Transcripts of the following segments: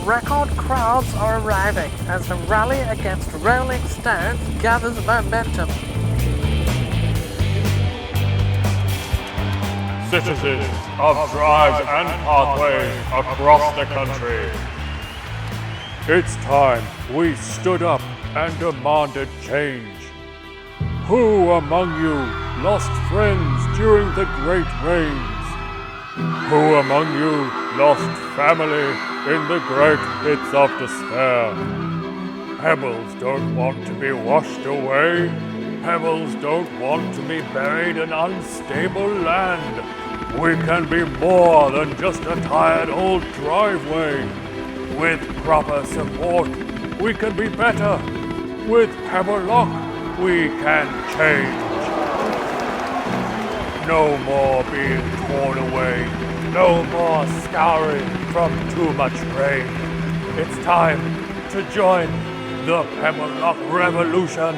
Record crowds are arriving as the rally against rolling stones gathers momentum. Citizens of drives and pathways across the country, it's time we stood up and demanded change. Who among you lost friends during the great rains? Who among you lost family in the great pits of despair? Pebbles don't want to be washed away. Pebbles don't want to be buried in unstable land. We can be more than just a tired old driveway. With proper support, we can be better. With PebbleLock, we can change. No more being torn away. No more scouring from too much rain. It's time to join the PebbleLock revolution.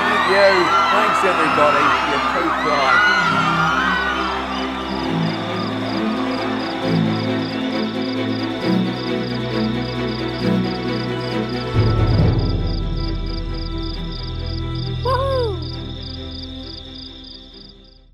Thank you. Thanks everybody. You're too kind.